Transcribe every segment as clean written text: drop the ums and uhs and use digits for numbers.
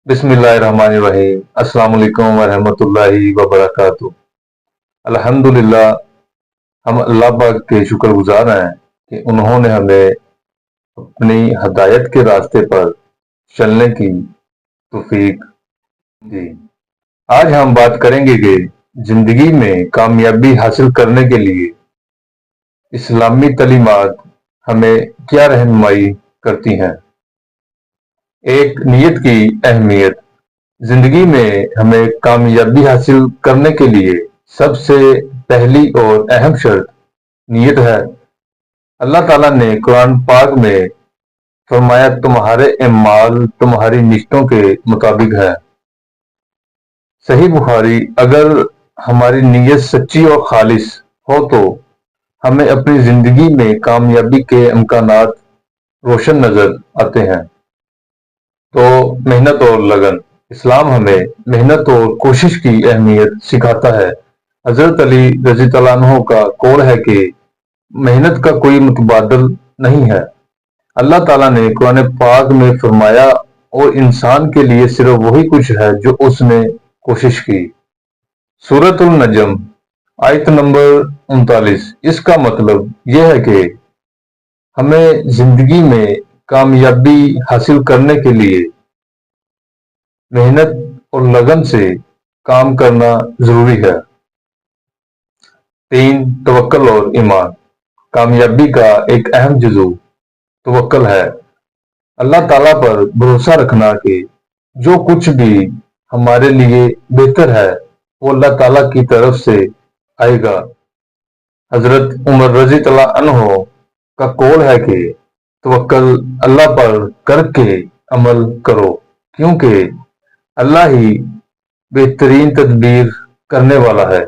बिस्मिल्लाहिर्रहमानिर्रहीम। अस्सलाम वालेकुम वरहमतुल्लाहि वबरकातुह। अल्हम्दुलिल्लाह, हम अल्लाह पाक के शुक्रगुजार हैं कि उन्होंने हमें अपनी हदायत के रास्ते पर चलने की तौफीक दी। आज हम बात करेंगे कि जिंदगी में कामयाबी हासिल करने के लिए इस्लामी तालीमात हमें क्या रहनुमाई करती हैं। एक नीयत की अहमियत। जिंदगी में हमें कामयाबी हासिल करने के लिए सबसे पहली और अहम शर्त नीयत है। अल्लाह ताला ने कुरान पाक में फरमाया, तुम्हारे अमाल तुम्हारी नियतों के मुताबिक है। सही बुखारी। अगर हमारी नीयत सच्ची और खालिस हो तो हमें अपनी जिंदगी में कामयाबी के इम्कानात रोशन नजर आते हैं। तो मेहनत और लगन। इस्लाम हमें मेहनत और कोशिश की अहमियत सिखाता है। हजरत अली रज़ी अल्लाह अन्हु का कौल है कि मेहनत का कोई मुतबादल नहीं है। अल्लाह ताला ने कुरान पाक में फरमाया, और इंसान के लिए सिर्फ वही कुछ है जो उसने कोशिश की। सूरतुल नजम आयत नंबर 39। इसका मतलब यह है कि हमें जिंदगी में कामयाबी हासिल करने के लिए मेहनत और लगन से काम करना जरूरी है। 3. तवक्कल और ईमान। कामयाबी का एक अहम जुज़ू तवक्कल है। अल्लाह ताला पर भरोसा रखना कि जो कुछ भी हमारे लिए बेहतर है वो अल्लाह ताला की तरफ से आएगा। हजरत उमर रज़ी अल्लाह अन्हु का कौल है कि तवक्कल अल्लाह पर करके अमल करो, क्योंकि अल्लाह ही बेहतरीन तदबीर करने वाला है।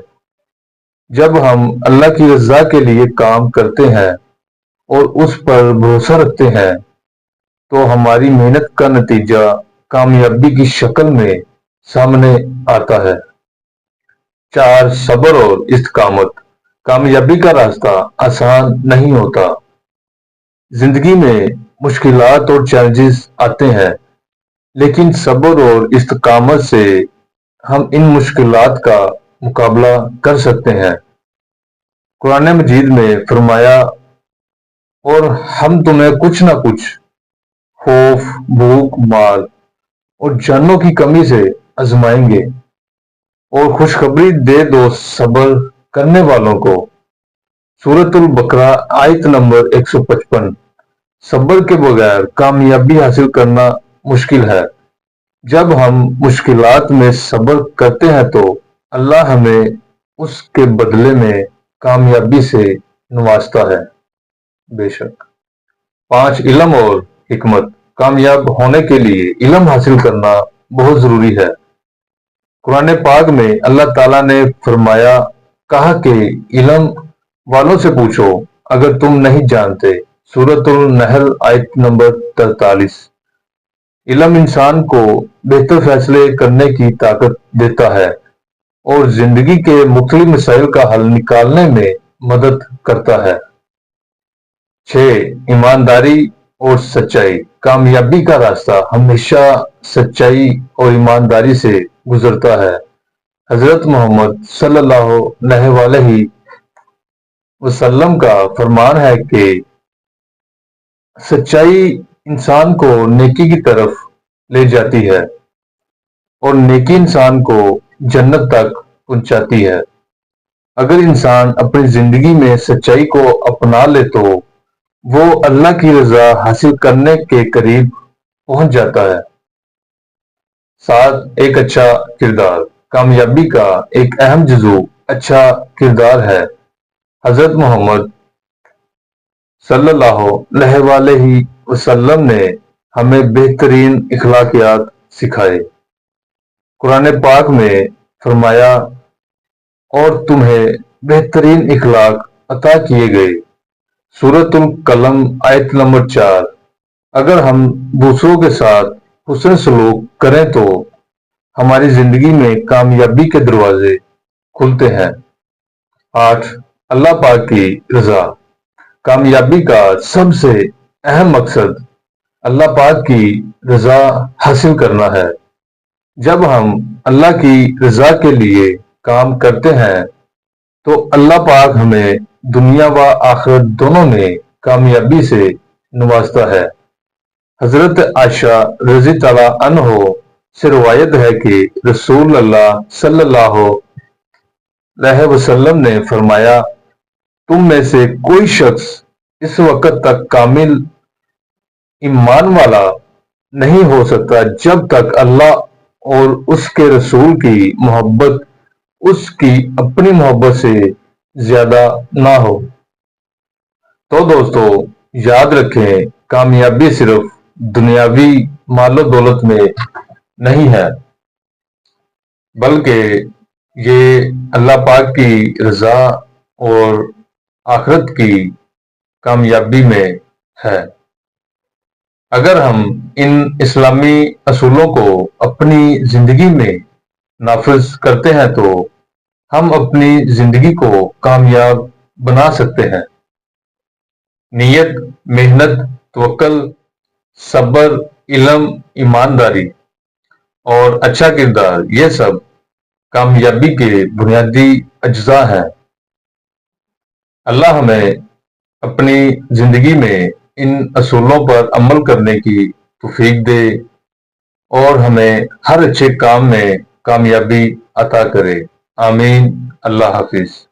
जब हम अल्लाह की रज़ा के लिए काम करते हैं और उस पर भरोसा रखते हैं तो हमारी मेहनत का नतीजा कामयाबी की शक्ल में सामने आता है। 4. सब्र और इस्तिकामत। कामयाबी का रास्ता आसान नहीं होता। जिंदगी में मुश्किलात और चैलेंजेस आते हैं, लेकिन सब्र और इस्तिकामत से हम इन मुश्किलात का मुकाबला कर सकते हैं। कुरान मजीद में फरमाया, और हम तुम्हें कुछ न कुछ खौफ, भूख, माल और जानों की कमी से आजमाएंगे, और खुशखबरी दे दो सब्र करने वालों को। सूरतुल बकरा आयत नंबर 155। सब्र के बगैर कामयाबी हासिल करना मुश्किल है। जब हम मुश्किलात में सब्र करते हैं तो अल्लाह हमें उसके बदले में कामयाबी से नवाजता है, बेशक। 5. इल्म और हिकमत। कामयाब होने के लिए इल्म हासिल करना बहुत जरूरी है। कुरान पाक में अल्लाह ताला ने फरमाया, कहा कि इल्म वालों से पूछो अगर तुम नहीं जानते। सूरतुल नहल आयत नंबर 43। इल्म इंसान को बेहतर फैसले करने की ताकत देता है और जिंदगी के मुख्तलिफ मसाइल का हल निकालने में मदद करता है। 6. ईमानदारी और सच्चाई। कामयाबी का रास्ता हमेशा सच्चाई और ईमानदारी से गुजरता है। हजरत मोहम्मद सल्लल्लाहु अलैहि वसल्लम का फरमान है कि सच्चाई इंसान को नेकी की तरफ ले जाती है और नेकी इंसान को जन्नत तक पहुंचाती है। अगर इंसान अपनी जिंदगी में सच्चाई को अपना ले तो वो अल्लाह की रजा हासिल करने के करीब पहुंच जाता है। 7. एक अच्छा किरदार। कामयाबी का एक अहम जुज़ू अच्छा किरदार है। हजरत मोहम्मद सल्लल्लाहु अलैहि वसल्लम ने हमें बेहतरीन इखलाकियात सिखाए। कुरान पाक में फरमाया, और तुम्हें बेहतरीन इखलाक अता किए गए। सूरतुल कलम आयत नंबर 4। अगर हम दूसरों के साथ हुस्न सलूक करें तो हमारी जिंदगी में कामयाबी के दरवाजे खुलते हैं। 8. अल्लाह पाक की रजा। कामयाबी का सबसे अहम मकसद अल्लाह पाक की रजा हासिल करना है। جب ہم اللہ کی رضا کے لیے کام کرتے ہیں تو اللہ پاک ہمیں دنیا و آخرت دونوں میں کامیابی سے نوازتا ہے۔ حضرت عائشہ رضی تعالیٰ عنہ سے روایت ہے کہ رسول اللہ صلی اللہ علیہ وسلم نے فرمایا، تم میں سے کوئی شخص اس وقت تک کامل ایمان والا نہیں ہو سکتا جب تک اللہ اور اس کے رسول کی محبت اس کی اپنی محبت سے زیادہ نہ ہو۔ تو دوستو، یاد رکھیں، کامیابی صرف دنیاوی مال و دولت میں نہیں ہے، بلکہ یہ اللہ پاک کی رضا اور آخرت کی کامیابی میں ہے۔ اگر ہم ان اسلامی اصولوں کو اپنی زندگی میں نافذ کرتے ہیں تو ہم اپنی زندگی کو کامیاب بنا سکتے ہیں۔ نیت، محنت، توکل، صبر، علم، ایمانداری اور اچھا کردار، یہ سب کامیابی کے بنیادی اجزاء ہیں۔ اللہ ہمیں اپنی زندگی میں ان اصولوں پر عمل کرنے کی توفیق دے اور ہمیں ہر اچھے کام میں کامیابی عطا کرے۔ آمین۔ اللہ حافظ۔